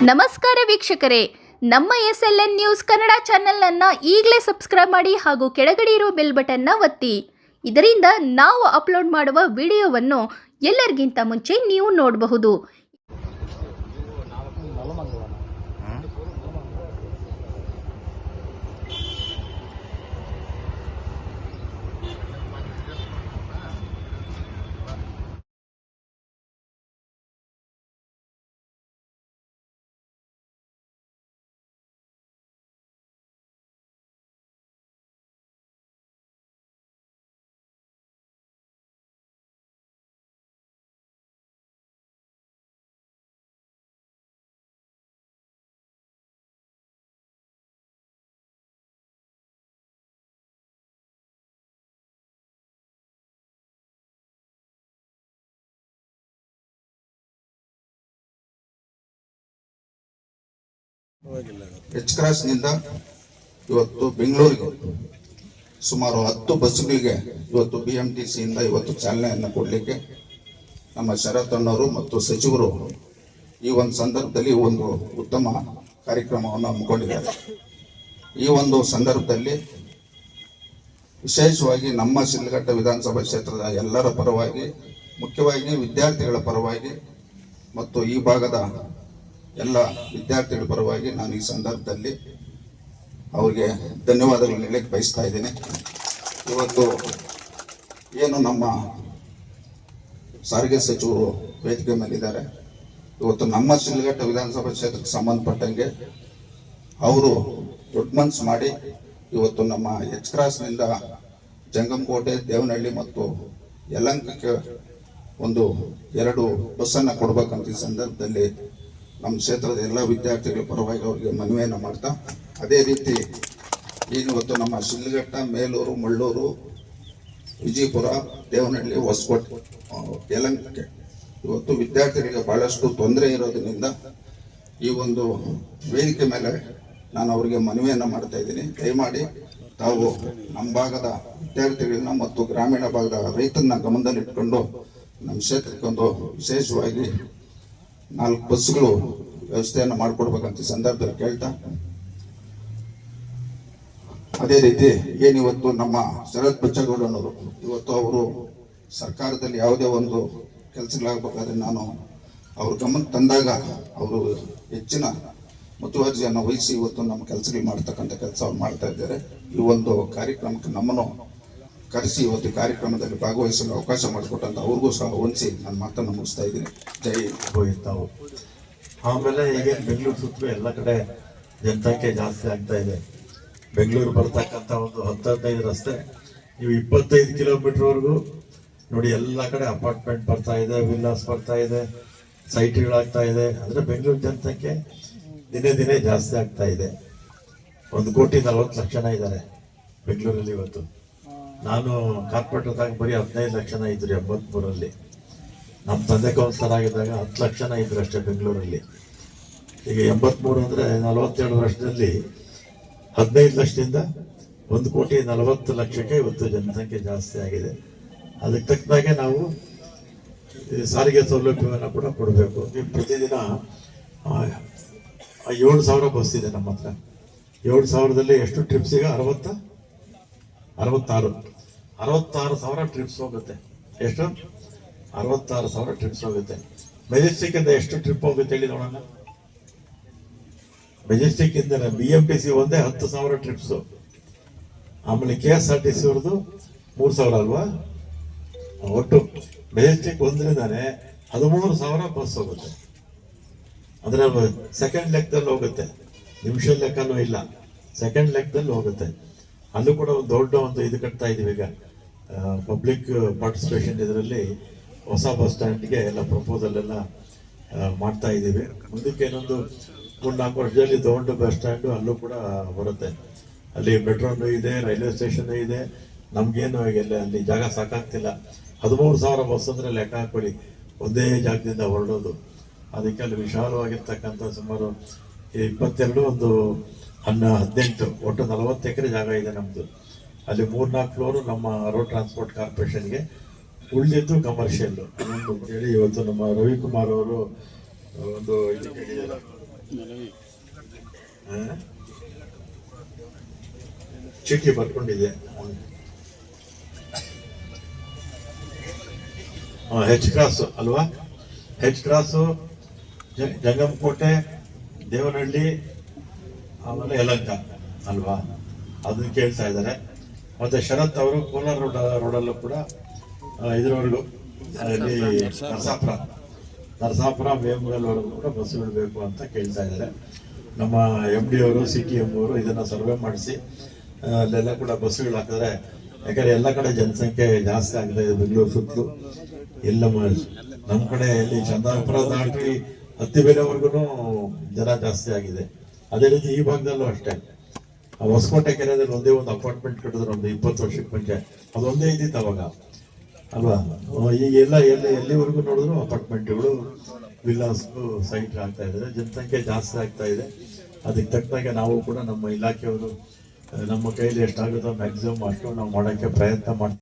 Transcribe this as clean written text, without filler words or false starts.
ನಮಸ್ಕಾರ ವೀಕ್ಷಕರೇ, ನಮ್ಮ SLN ನ್ಯೂಸ್ ಕನ್ನಡ ಚಾನೆಲ್ ಈಗಲೇ ಸಬ್ಸ್ಕ್ರೈಬ್ ಮಾಡಿ ಹಾಗೂ ಕೆಳಗಡೆ ಇರೋ ಬೆಲ್ ಬಟನ್ ಒತ್ತಿ. ಇದರಿಂದ ನಾವು ಅಪ್ಲೋಡ್ ಮಾಡುವ ವಿಡಿಯೋವನ್ನು ಎಲ್ಲರಿಗಿಂತ ಮುಂಚೆ ನೀವು ನೋಡಬಹುದು. ಎಚ್ ಕ್ರಾಸ್ ನಿಂದ ಇವತ್ತು ಬೆಂಗಳೂರಿಗೆ ಸುಮಾರು 10 ಬಸ್ಗಳಿಗೆ ಇವತ್ತು BMTC ಇಂದ ಇವತ್ತು ಚಾಲನೆಯನ್ನು ಕೊಡಲಿಕ್ಕೆ ನಮ್ಮ ಶರತ್ ಅಣ್ಣವರು ಮತ್ತು ಸಚಿವರು ಈ ಒಂದು ಸಂದರ್ಭದಲ್ಲಿ ಒಂದು ಉತ್ತಮ ಕಾರ್ಯಕ್ರಮವನ್ನು ಹಮ್ಮಿಕೊಂಡಿದ್ದಾರೆ. ಈ ಒಂದು ಸಂದರ್ಭದಲ್ಲಿ ವಿಶೇಷವಾಗಿ ನಮ್ಮ ಶಿಡ್ಲಘಟ್ಟ ವಿಧಾನಸಭಾ ಕ್ಷೇತ್ರದ ಎಲ್ಲರ ಪರವಾಗಿ, ಮುಖ್ಯವಾಗಿ ವಿದ್ಯಾರ್ಥಿಗಳ ಪರವಾಗಿ ಮತ್ತು ಈ ಭಾಗದ ಎಲ್ಲ ವಿದ್ಯಾರ್ಥಿಗಳ ಪರವಾಗಿ ನಾನು ಈ ಸಂದರ್ಭದಲ್ಲಿ ಅವರಿಗೆ ಧನ್ಯವಾದಗಳನ್ನು ಹೇಳಕ್ಕೆ ಬಯಸ್ತಾ ಇದ್ದೇನೆ. ಇವತ್ತು ಏನು ನಮ್ಮ ಸಾರಿಗೆ ಸಚಿವರು ವೇದಿಕೆ ಮೇಲಿದ್ದಾರೆ, ಇವತ್ತು ನಮ್ಮ ಶಿಡ್ಲಘಟ್ಟ ವಿಧಾನಸಭಾ ಕ್ಷೇತ್ರಕ್ಕೆ ಸಂಬಂಧಪಟ್ಟಂಗೆ ಅವರು ದೊಡ್ಡ ಮನಸ್ಸು ಮಾಡಿ ಇವತ್ತು ನಮ್ಮ ಎಚ್ ಕ್ರಾಸ್ನಿಂದ ಜಂಗಮಕೋಟೆ, ದೇವನಹಳ್ಳಿ ಮತ್ತು ಯಲಹಂಕಕ್ಕೆ ಒಂದು 2 ಬಸ್ಸನ್ನು ಕೊಡ್ಬೇಕಂತ ಈ ಸಂದರ್ಭದಲ್ಲಿ ನಮ್ಮ ಕ್ಷೇತ್ರದ ಎಲ್ಲ ವಿದ್ಯಾರ್ಥಿಗಳ ಪರವಾಗಿ ಅವರಿಗೆ ಮನವಿಯನ್ನು ಮಾಡ್ತಾ, ಅದೇ ರೀತಿ ಇವತ್ತು ನಮ್ಮ ಶಿಡ್ಲಘಟ್ಟ, ಮೇಲೂರು, ಮಳ್ಳೂರು, ವಿಜಯಪುರ, ದೇವನಹಳ್ಳಿ, ಹೊಸಕೋಟೆ, ಯಲಹಂಕಕ್ಕೆ ಇವತ್ತು ವಿದ್ಯಾರ್ಥಿಗಳಿಗೆ ಬಹಳಷ್ಟು ತೊಂದರೆ ಇರೋದ್ರಿಂದ ಈ ಒಂದು ವೇದಿಕೆ ಮೇಲೆ ನಾನು ಅವರಿಗೆ ಮನವಿಯನ್ನು ಮಾಡ್ತಾ ಇದ್ದೀನಿ. ದಯಮಾಡಿ ತಾವು ನಮ್ಮ ಭಾಗದ ವಿದ್ಯಾರ್ಥಿಗಳನ್ನ ಮತ್ತು ಗ್ರಾಮೀಣ ಭಾಗದ ರೈತರನ್ನ ಗಮನದಲ್ಲಿಟ್ಕೊಂಡು ನಮ್ಮ ಕ್ಷೇತ್ರಕ್ಕೆ ಒಂದು ವಿಶೇಷವಾಗಿ 4 ಬಸ್ಗಳು ವ್ಯವಸ್ಥೆಯನ್ನು ಮಾಡಿಕೊಡ್ಬೇಕಂತ ಸಂದರ್ಭದಲ್ಲಿ ಕೇಳ್ತಾ, ಅದೇ ರೀತಿ ಏನಿವತ್ತು ನಮ್ಮ ಶರತ್ ಬಚ್ಚೇಗೌಡನವರು ಇವತ್ತು ಅವರು ಸರ್ಕಾರದಲ್ಲಿ ಯಾವುದೇ ಒಂದು ಕೆಲಸಗಳಾಗಬೇಕಾದ್ರೆ ನಾನು ಅವ್ರ ಗಮನ ತಂದಾಗ ಅವರು ಹೆಚ್ಚಿನ ಮುತುವರ್ಜಿಯನ್ನು ವಹಿಸಿ ಇವತ್ತು ನಮ್ಮ ಕೆಲಸಗಳು ಮಾಡ್ತಕ್ಕಂಥ ಕೆಲಸ ಅವ್ರು ಮಾಡ್ತಾ ಇದ್ದಾರೆ. ಈ ಒಂದು ಕಾರ್ಯಕ್ರಮಕ್ಕೆ ನಮ್ಮನ್ನು ಕರೆಸಿ ಇವತ್ತು ಕಾರ್ಯಕ್ರಮದಲ್ಲಿ ಭಾಗವಹಿಸಲು ಅವಕಾಶ ಮಾಡಿಕೊಟ್ಟಂತ ಅವ್ರಿಗೂ ಸಹ ಹೊಂದಿಸಿ ನಾನು ಮಾತನ್ನು ಮುಗಿಸ್ತಾ ಇದ್ದೀನಿ. ಜೈ ಹೋಗಿರ್ತಾವು. ಆಮೇಲೆ ಈಗ ಬೆಂಗಳೂರು ಸುತ್ತಲೂ ಎಲ್ಲ ಕಡೆ ಜನಸಂಖ್ಯೆ ಜಾಸ್ತಿ ಆಗ್ತಾ ಇದೆ. ಬೆಂಗಳೂರು ಬರ್ತಕ್ಕಂಥ ಒಂದು 10-15 ರಸ್ತೆ ನೀವು 25 ಕಿಲೋಮೀಟರ್ವರೆಗೂ ನೋಡಿ, ಎಲ್ಲ ಕಡೆ ಅಪಾರ್ಟ್ಮೆಂಟ್ ಬರ್ತಾ ಇದೆ, ವಿಲ್ಲಾಸ್ ಬರ್ತಾ ಇದೆ, ಸೈಟ್ಗಳಾಗ್ತಾ ಇದೆ. ಅಂದರೆ ಬೆಂಗಳೂರು ಜನಸಂಖ್ಯೆ ದಿನೇ ದಿನೇ ಜಾಸ್ತಿ ಆಗ್ತಾ ಇದೆ. 1,40,00,000 ಜನ ಇದ್ದಾರೆ ಬೆಂಗಳೂರಲ್ಲಿ ಇವತ್ತು. ನಾನು ಕಾರ್ಪೊರೇಟರ್ದಾಗ ಬರೀ 15 ಲಕ್ಷ ಜನ ಇದ್ರು 83ರಲ್ಲಿ. ನಮ್ಮ ತಂದೆ ಕೌನ್ಸಿಲರ್ ಆಗಿದ್ದಾಗ 10 ಲಕ್ಷ ಜನ ಇದ್ರು ಅಷ್ಟೇ ಬೆಂಗಳೂರಲ್ಲಿ. ಈಗ 83 ಅಂದರೆ 42 ವರ್ಷದಲ್ಲಿ 15 ಲಕ್ಷದಿಂದ 1,40,00,000 ಇವತ್ತು ಜನಸಂಖ್ಯೆ ಜಾಸ್ತಿ ಆಗಿದೆ. ಅದಕ್ಕೆ ತಕ್ಕನಾಗೆ ನಾವು ಸಾರಿಗೆ ಸೌಲಭ್ಯವನ್ನು ಕೂಡ ಕೊಡಬೇಕು. ನೀವು ಪ್ರತಿದಿನ 7,000 ಬಸ್ ಇದೆ ನಮ್ಮ ಹತ್ರ. 7,000ದಲ್ಲಿ ಎಷ್ಟು ಟ್ರಿಪ್ಸ್? ಈಗ 66,000 ಟ್ರಿಪ್ಸ್ ಹೋಗುತ್ತೆ. ಎಷ್ಟು? 66,000 ಟ್ರಿಪ್ಸ್ ಹೋಗುತ್ತೆ. ಮೆಜೆಸ್ಟಿಕ್ ಇಂದ ಎಷ್ಟು ಟ್ರಿಪ್ ಹೋಗುತ್ತೆ ಹೇಳಿ ನೋಡೋಣ. ಮೆಜೆಸ್ಟಿಕ್ ಇಂದ BMTC ಒಂದೇ 10,000 ಟ್ರಿಪ್ಸು. ಆಮೇಲೆ KSRTC ಅವ್ರದ್ದು 3,000 ಅಲ್ವಾ? ಒಟ್ಟು ಮೆಜೆಸ್ಟಿಕ್ ಒಂದ್ರಿಂದಾನೆ 13,000 ಬಸ್ ಹೋಗುತ್ತೆ. ಅಂದ್ರೆ ಸೆಕೆಂಡ್ ಲೆಕ್ಕದಲ್ಲಿ ಹೋಗುತ್ತೆ, ನಿಮಿಷ ಲೆಕ್ಕನೂ ಇಲ್ಲ, ಸೆಕೆಂಡ್ ಲೆಕ್ಕದಲ್ಲಿ ಹೋಗುತ್ತೆ. ಅಲ್ಲೂ ಕೂಡ ಒಂದು ದೊಡ್ಡ ಒಂದು ಇದು ಕಟ್ತಾ ಇದೀವಿ ಈಗ, ಪಬ್ಲಿಕ್ ಪಾರ್ಟಿಸಿಪೇಷನ್. ಇದರಲ್ಲಿ ಹೊಸ ಬಸ್ ಸ್ಟ್ಯಾಂಡ್ಗೆ ಎಲ್ಲ ಪ್ರಪೋಸಲ್ ಎಲ್ಲ ಮಾಡ್ತಾ ಇದ್ದೀವಿ. ಮುಂದಕ್ಕೆ ಇನ್ನೊಂದು 3-4 ವರ್ಷದಲ್ಲಿ ದೊಡ್ಡ ಬಸ್ ಸ್ಟ್ಯಾಂಡು ಅಲ್ಲೂ ಕೂಡ ಬರುತ್ತೆ. ಅಲ್ಲಿ ಮೆಟ್ರೋನು ಇದೆ, ರೈಲ್ವೆ ಸ್ಟೇಷನ್ ಇದೆ. ನಮ್ಗೇನು ಅಲ್ಲಿ ಜಾಗ ಸಾಕಾಗ್ತಿಲ್ಲ. 13,000 ಬಸ್ ಅಂದ್ರೆ ಲೆಕ್ಕ ಹಾಕೊಳ್ಳಿ, ಒಂದೇ ಜಾಗದಿಂದ ಹೊರಡೋದು. ಅದಕ್ಕೆ ಅಲ್ಲಿ ವಿಶಾಲವಾಗಿರ್ತಕ್ಕಂಥ ಸುಮಾರು 22 ಒಂದು 18 ಒಟ್ಟು 40 ಎಕರೆ ಜಾಗ ಇದೆ ನಮ್ಮದು. ಅಲ್ಲಿ 3-4 ಫ್ಲೋರು ನಮ್ಮ ರೋಡ್ ಟ್ರಾನ್ಸ್ಪೋರ್ಟ್ ಕಾರ್ಪೊರೇಷನ್ಗೆ, ಉಳಿದಿದ್ದು ಕಮರ್ಷಿಯಲ್ ಹೇಳಿ ಇವತ್ತು ನಮ್ಮ ರವಿಕುಮಾರ್ ಅವರು ಒಂದು ಇದು ಹೇಳಿದ್ದಾರೆ. ಚೀಟಿ ಬರ್ಕೊಂಡಿದೆ. ಹೆಚ್ ಕ್ರಾಸ್ ಅಲ್ವಾ? ಹೆಚ್ ಕ್ರಾಸು, ಜಂಗಮಕೋಟೆ, ದೇವನಹಳ್ಳಿ, ಆಮೇಲೆ ಯಲಹಂಕ ಅಲ್ವಾ? ಅದನ್ನ ಕೇಳ್ತಾ ಇದ್ದಾರೆ. ಮತ್ತೆ ಶರತ್ ಅವರು ಕೋಲಾರ ರೋಡಲ್ಲೂ ಕೂಡ ಇದ್ರವರೆಗೂ ಅಲ್ಲಿ ನರಸಾಪುರ ಬೇಮಗಲ್ವರೆಗೂ ಕೂಡ ಬಸ್ಸುಗಳು ಬೇಕು ಅಂತ ಕೇಳ್ತಾ ಇದ್ದಾರೆ. ನಮ್ಮ MD ಅವರು CTM ಅವರು ಇದನ್ನ ಸರ್ವೆ ಮಾಡಿಸಿ ಅಲ್ಲೆಲ್ಲ ಕೂಡ ಬಸ್ಸುಗಳು ಹಾಕಿದ್ರೆ, ಯಾಕಂದ್ರೆ ಎಲ್ಲ ಕಡೆ ಜನಸಂಖ್ಯೆ ಜಾಸ್ತಿ ಆಗ್ತಾ ಇದೆ. ಬೆಂಗಳೂರು ಸುತ್ತಲೂ ಎಲ್ಲ ನಮ್ಮ ಕಡೆ ಇಲ್ಲಿ ಚಂದಾಪುರ ದಾಟಿ ಹತ್ತಿಬೇರೆವರೆಗೂ ಜನ ಜಾಸ್ತಿ ಆಗಿದೆ. ಅದೇ ರೀತಿ ಈ ಭಾಗದಲ್ಲೂ ಅಷ್ಟೇ. ಹೊಸಕೋಟೆ ಕೆರೆಯಲ್ಲಿ ಒಂದೇ ಒಂದು ಅಪಾರ್ಟ್ಮೆಂಟ್ ಕಟ್ಟಿದ್ರು ಒಂದು 20 ವರ್ಷಕ್ಕೆ ಮುಂಚೆ, ಅದೊಂದೇ ಇದ್ದಿತ್ತು ಅವಾಗ ಅಲ್ವಾ? ಈಗ ಎಲ್ಲಿವರೆಗೂ ನೋಡಿದ್ರು ಅಪಾರ್ಟ್ಮೆಂಟ್ಗಳು, ವಿಲ್ಲಾಸ್ ಸೈಟ್ ಆಗ್ತಾ ಇದ್ದಾರೆ. ಜನಸಂಖ್ಯೆ ಜಾಸ್ತಿ ಆಗ್ತಾ ಇದೆ. ಅದಕ್ಕೆ ತಕ್ಕನಾಗೆ ನಾವು ಕೂಡ ನಮ್ಮ ಇಲಾಖೆಯವರು ನಮ್ಮ ಕೈಯಲ್ಲಿ ಎಷ್ಟಾಗುತ್ತೋ ಮ್ಯಾಕ್ಸಿಮಮ್ ಅಷ್ಟು ನಾವು ಮಾಡೋಕ್ಕೆ ಪ್ರಯತ್ನ ಮಾಡ್ತೀವಿ.